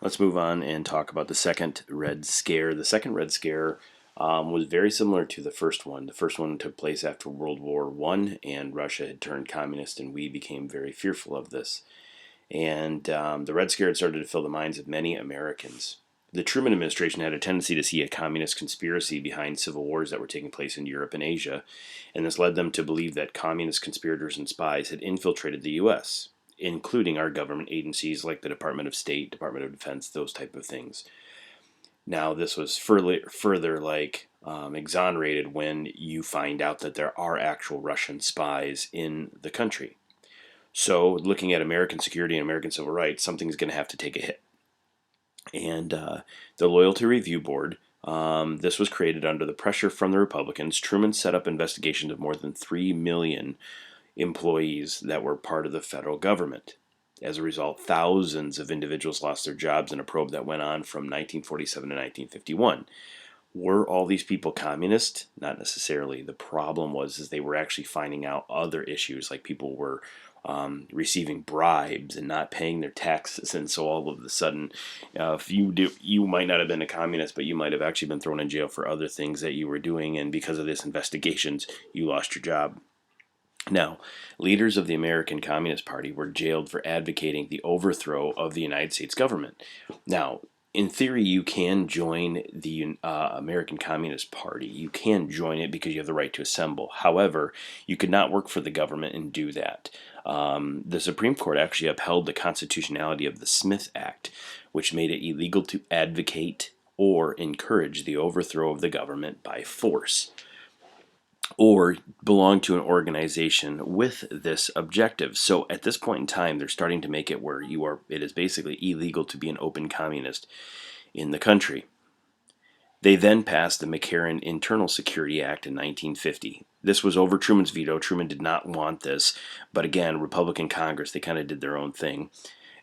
Let's move on and talk about the second Red Scare. The second Red Scare was very similar to the first one. The first one took place after World War I, and Russia had turned communist, and we became very fearful of this. And the Red Scare had started to fill the minds of many Americans. The Truman administration had a tendency to see a communist conspiracy behind civil wars that were taking place in Europe and Asia, and this led them to believe that communist conspirators and spies had infiltrated the U.S., including our government agencies like the Department of State, Department of Defense, those type of things. Now, this was further exonerated when you find out that there are actual Russian spies in the country. So, looking at American security and American civil rights, something's going to have to take a hit. And the Loyalty Review Board, this was created under the pressure from the Republicans. Truman set up investigations of more than 3 million employees that were part of the federal government. As a result, thousands of individuals lost their jobs in a probe that went on from 1947 to 1951. Were all these people communist? Not necessarily. The problem was is they were actually finding out other issues, like people were receiving bribes and not paying their taxes, and so all of a sudden, if you might not have been a communist, but you might have actually been thrown in jail for other things that you were doing, and because of this investigations, you lost your job. Now, leaders of the American Communist Party were jailed for advocating the overthrow of the United States government. Now, in theory, you can join the American Communist Party. You can join it because you have the right to assemble. However, you could not work for the government and do that. The Supreme Court actually upheld the constitutionality of the Smith Act, which made it illegal to advocate or encourage the overthrow of the government by force, or belong to an organization with this objective. So at this point in time, they're starting to make it where it is basically illegal to be an open communist in the country. They then passed the McCarran Internal Security Act in 1950. This was over Truman's veto. Truman did not want this, but again, Republican Congress, they kind of did their own thing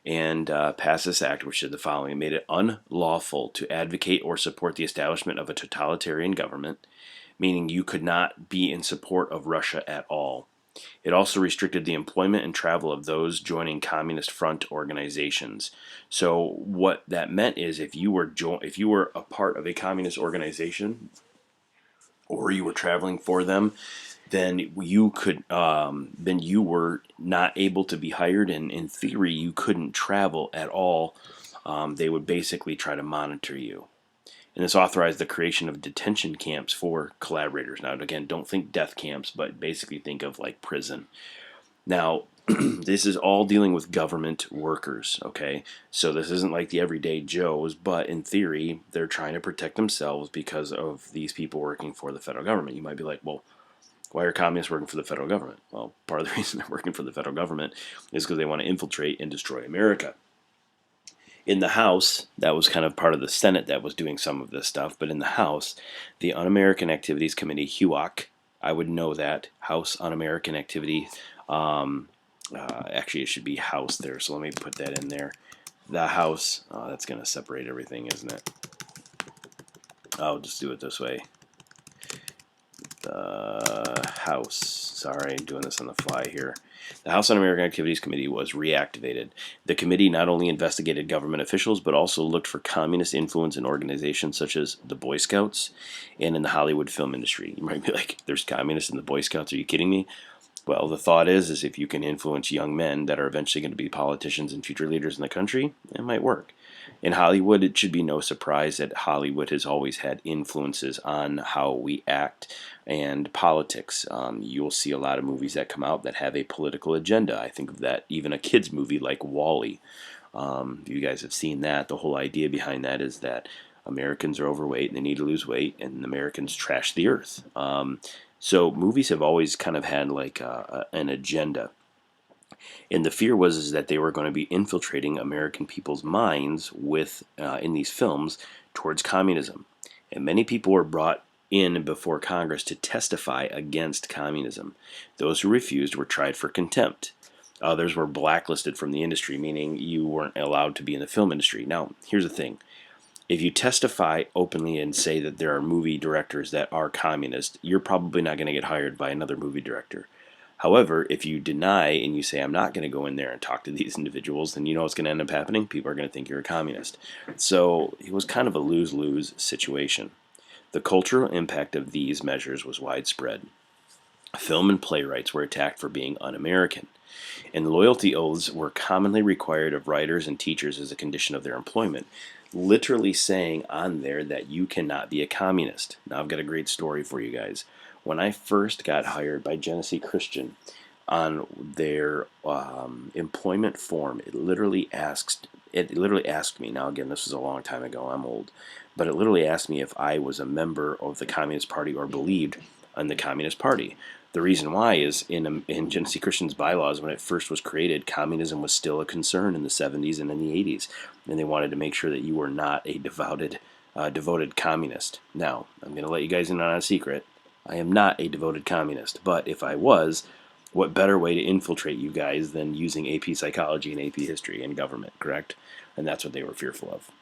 and passed this act, which did the following. It made it unlawful to advocate or support the establishment of a totalitarian government, meaning you could not be in support of Russia at all. It also restricted the employment and travel of those joining Communist Front organizations. So what that meant is if you were a part of a communist organization or you were traveling for them, then you were not able to be hired, and in theory you couldn't travel at all. They would basically try to monitor you. And this authorized the creation of detention camps for collaborators. Now, again, don't think death camps, but basically think of like prison. Now, this is all dealing with government workers, okay? So this isn't like the everyday Joes, but in theory, they're trying to protect themselves because of these people working for the federal government. You might be like, well, why are communists working for the federal government? Well, part of the reason they're working for the federal government is because they want to infiltrate and destroy America. In the House, that was kind of part of the Senate that was doing some of this stuff, but in the House, the Un-American Activities Committee, HUAC, I would know that, House Un-American Activity, actually it should be House there, so let me put that in there. The House, that's going to separate everything, isn't it? I'll just do it this way. The House, sorry, I'm doing this on the fly here. The House Un-American Activities Committee was reactivated. The committee not only investigated government officials, but also looked for communist influence in organizations such as the Boy Scouts and in the Hollywood film industry. You might be like, there's communists in the Boy Scouts, are you kidding me? Well, the thought is if you can influence young men that are eventually going to be politicians and future leaders in the country, it might work. In Hollywood, it should be no surprise that Hollywood has always had influences on how we act and politics. You'll see a lot of movies that come out that have a political agenda. I think of that, even a kid's movie like Wall-E. You guys have seen that. The whole idea behind that is that Americans are overweight and they need to lose weight, and Americans trash the earth. So movies have always kind of had like an agenda. And the fear was that they were going to be infiltrating American people's minds with in these films towards communism. And many people were brought in before Congress to testify against communism. Those who refused were tried for contempt. Others were blacklisted from the industry, meaning you weren't allowed to be in the film industry. Now, here's the thing. If you testify openly and say that there are movie directors that are communist, you're probably not going to get hired by another movie director. However, if you deny and you say, I'm not going to go in there and talk to these individuals, then you know what's going to end up happening? People are going to think you're a communist. So it was kind of a lose-lose situation. The cultural impact of these measures was widespread. Film and playwrights were attacked for being un-American, and loyalty oaths were commonly required of writers and teachers as a condition of their employment, literally saying on there that you cannot be a communist. Now, I've got a great story for you guys. When I first got hired by Genesee Christian, on their employment form, it literally asked me. Now, again, this was a long time ago. I'm old, but it literally asked me if I was a member of the Communist Party or believed in the Communist Party. The reason why is in Genesee Christian's bylaws, when it first was created, communism was still a concern in the 70s and in the 80s, and they wanted to make sure that you were not a devoted communist. Now, I'm going to let you guys in on a secret. I am not a devoted communist, but if I was, what better way to infiltrate you guys than using AP Psychology and AP History and government, correct? And that's what they were fearful of.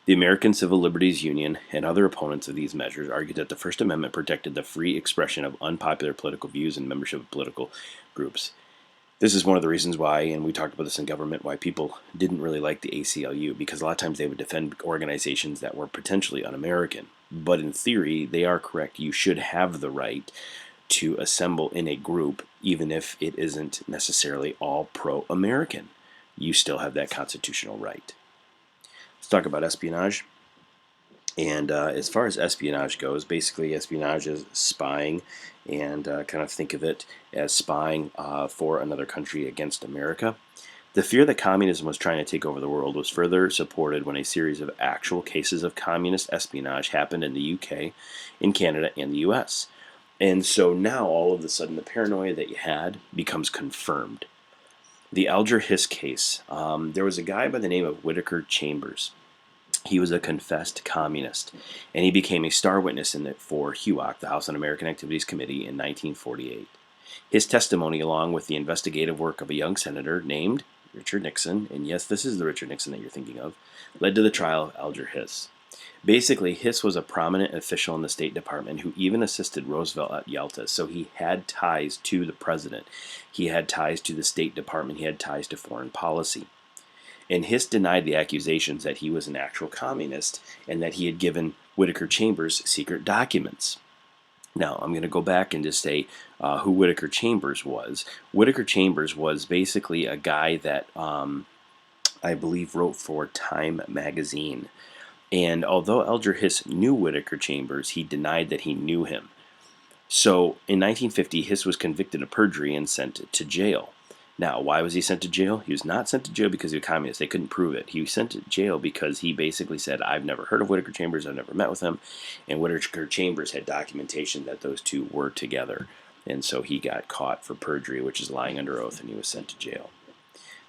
The American Civil Liberties Union and other opponents of these measures argued that the First Amendment protected the free expression of unpopular political views and membership of political groups. This is one of the reasons why, and we talked about this in government, why people didn't really like the ACLU, because a lot of times they would defend organizations that were potentially un-American. But in theory, they are correct. You should have the right to assemble in a group, even if it isn't necessarily all pro-American. You still have that constitutional right. Let's talk about espionage. And as far as espionage goes, basically espionage is spying, and kind of think of it as spying for another country against America. The fear that communism was trying to take over the world was further supported when a series of actual cases of communist espionage happened in the UK, in Canada, and the US. And so now all of a sudden the paranoia that you had becomes confirmed. The Alger Hiss case, there was a guy by the name of Whittaker Chambers. He was a confessed communist, and he became a star witness for HUAC, the House Un-American Activities Committee, in 1948. His testimony, along with the investigative work of a young senator named Richard Nixon, and yes, this is the Richard Nixon that you're thinking of, led to the trial of Alger Hiss. Basically, Hiss was a prominent official in the State Department who even assisted Roosevelt at Yalta, so he had ties to the president. He had ties to the State Department. He had ties to foreign policy. And Hiss denied the accusations that he was an actual communist and that he had given Whittaker Chambers secret documents. Now, I'm going to go back and just say who Whittaker Chambers was. Whittaker Chambers was basically a guy that I believe wrote for Time magazine. And although Alger Hiss knew Whittaker Chambers, he denied that he knew him. So in 1950, Hiss was convicted of perjury and sent to jail. Now, why was he sent to jail? He was not sent to jail because he was a communist. They couldn't prove it. He was sent to jail because he basically said, I've never heard of Whittaker Chambers, I've never met with him, and Whittaker Chambers had documentation that those two were together. And so he got caught for perjury, which is lying under oath, and he was sent to jail.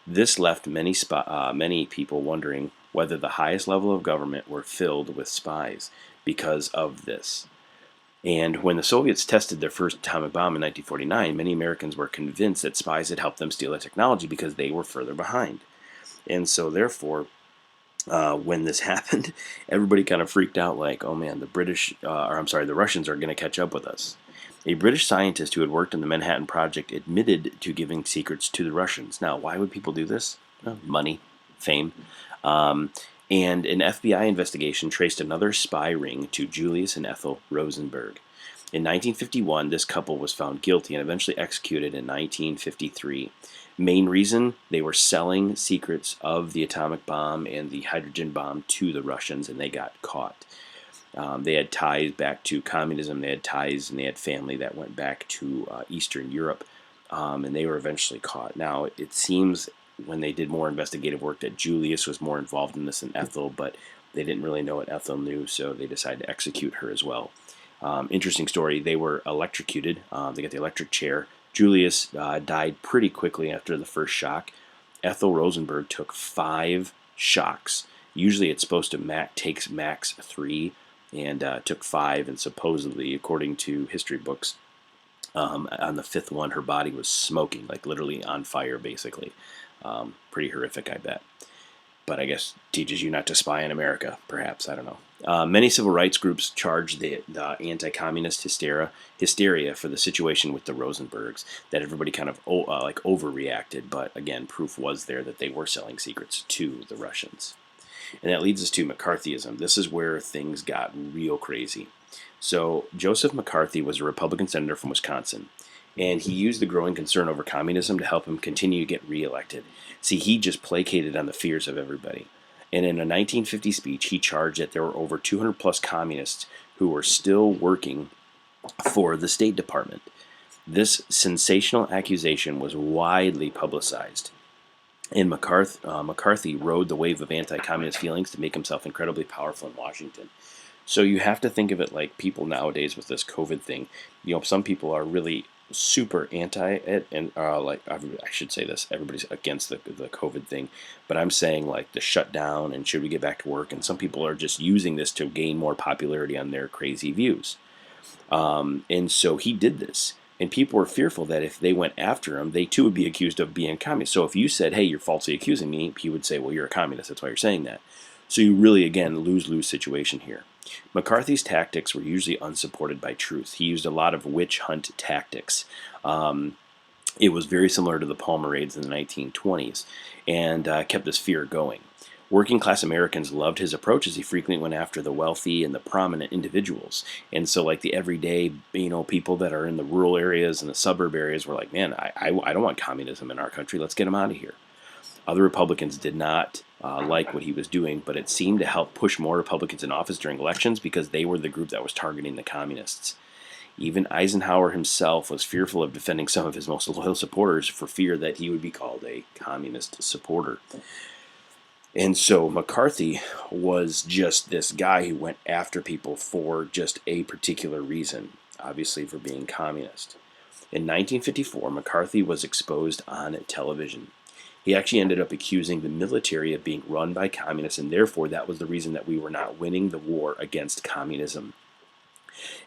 This left many people wondering whether the highest level of government were filled with spies because of this. And when the Soviets tested their first atomic bomb in 1949, many Americans were convinced that spies had helped them steal that technology because they were further behind. And so therefore, when this happened, everybody kind of freaked out like, oh man, the Russians are going to catch up with us. A British scientist who had worked on the Manhattan Project admitted to giving secrets to the Russians. Now, why would people do this? Well, money, fame. And an FBI investigation traced another spy ring to Julius and Ethel Rosenberg. In 1951, this couple was found guilty and eventually executed in 1953. Main reason, they were selling secrets of the atomic bomb and the hydrogen bomb to the Russians, and they got caught. They had ties back to communism, they had ties and they had family that went back to Eastern Europe, and they were eventually caught. Now, it seems when they did more investigative work that Julius was more involved in this than Ethel, but they didn't really know what Ethel knew, so they decided to execute her as well. Interesting story, they were electrocuted. They got the electric chair. Julius died pretty quickly after the first shock. Ethel Rosenberg took 5 shocks. Usually it's supposed to takes max 3, and took 5, and supposedly, according to history books, on the 5th one, her body was smoking, like literally on fire, basically. Pretty horrific, I bet. But I guess teaches you not to spy in America, perhaps, I don't know. Many civil rights groups charged the anti-communist hysteria for the situation with the Rosenbergs, that everybody kind of like overreacted. But again, proof was there that they were selling secrets to the Russians. And that leads us to McCarthyism. This is where things got real crazy. So Joseph McCarthy was a Republican senator from Wisconsin, and he used the growing concern over communism to help him continue to get reelected. See, he just placated on the fears of everybody. And in a 1950 speech, he charged that there were over 200 plus communists who were still working for the State Department. This sensational accusation was widely publicized. And McCarthy rode the wave of anti-communist feelings to make himself incredibly powerful in Washington. So you have to think of it like people nowadays with this COVID thing. Some people are really super anti it, and like I should say this, everybody's against the COVID thing, but I'm saying like the shutdown and should we get back to work, and some people are just using this to gain more popularity on their crazy views. And so he did this. And people were fearful that if they went after him, they too would be accused of being communist. So if you said, hey, you're falsely accusing me, he would say, well, you're a communist. That's why you're saying that. So you really, again, lose-lose situation here. McCarthy's tactics were usually unsupported by truth. He used a lot of witch hunt tactics. It was very similar to the Palmer raids in the 1920s, and kept this fear going. Working class Americans loved his approach as he frequently went after the wealthy and the prominent individuals. And so like the everyday, people that are in the rural areas and the suburb areas were like, man, I don't want communism in our country. Let's get them out of here. Other Republicans did not like what he was doing, but it seemed to help push more Republicans in office during elections because they were the group that was targeting the communists. Even Eisenhower himself was fearful of defending some of his most loyal supporters for fear that he would be called a communist supporter. And so McCarthy was just this guy who went after people for just a particular reason, obviously for being communist. In 1954, McCarthy was exposed on television. He actually ended up accusing the military of being run by communists, and therefore that was the reason that we were not winning the war against communism.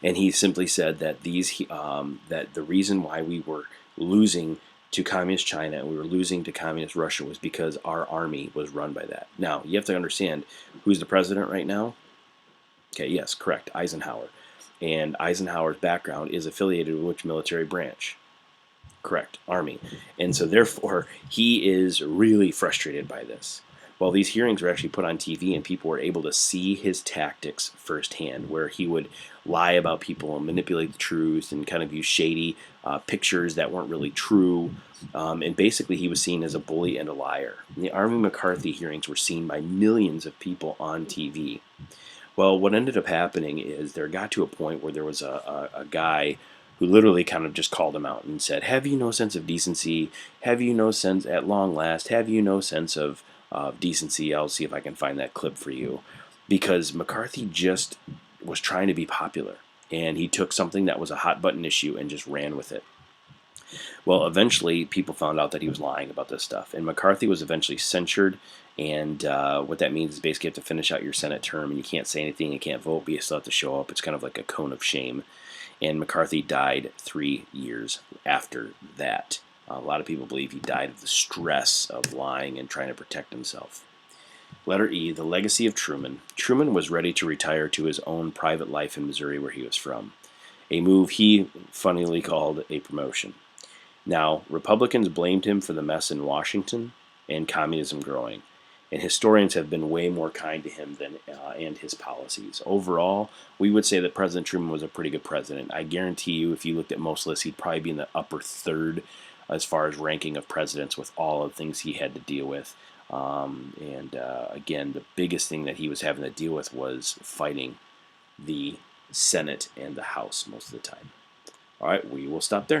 And he simply said that that the reason why we were losing to communist China and we were losing to communist Russia was because our army was run by that. Now, you have to understand who's the president right now. Okay, yes, correct, Eisenhower. And Eisenhower's background is affiliated with which military branch? Correct, Army. And so therefore, he is really frustrated by this. Well, these hearings were actually put on TV, and people were able to see his tactics firsthand, where he would lie about people and manipulate the truth and kind of use shady pictures that weren't really true. And basically, he was seen as a bully and a liar. And the Army McCarthy hearings were seen by millions of people on TV. Well, what ended up happening is there got to a point where there was a guy who literally kind of just called him out and said, have you no sense of decency? Have you no sense, at long last, have you no sense of decency? I'll see if I can find that clip for you. Because McCarthy just was trying to be popular, and he took something that was a hot button issue and just ran with it. Well, eventually people found out that he was lying about this stuff, and McCarthy was eventually censured. And what that means is basically you have to finish out your Senate term, and you can't say anything, you can't vote, but you still have to show up. It's kind of like a cone of shame. And McCarthy died 3 years after that. A lot of people believe he died of the stress of lying and trying to protect himself. Letter E, the legacy of Truman. Truman was ready to retire to his own private life in Missouri, where he was from. A move he funnily called a promotion. Now, Republicans blamed him for the mess in Washington and communism growing. And historians have been way more kind to him and his policies. Overall, we would say that President Truman was a pretty good president. I guarantee you, if you looked at most lists, he'd probably be in the upper third as far as ranking of presidents with all of the things he had to deal with. Again, the biggest thing that he was having to deal with was fighting the Senate and the House most of the time. All right, we will stop there.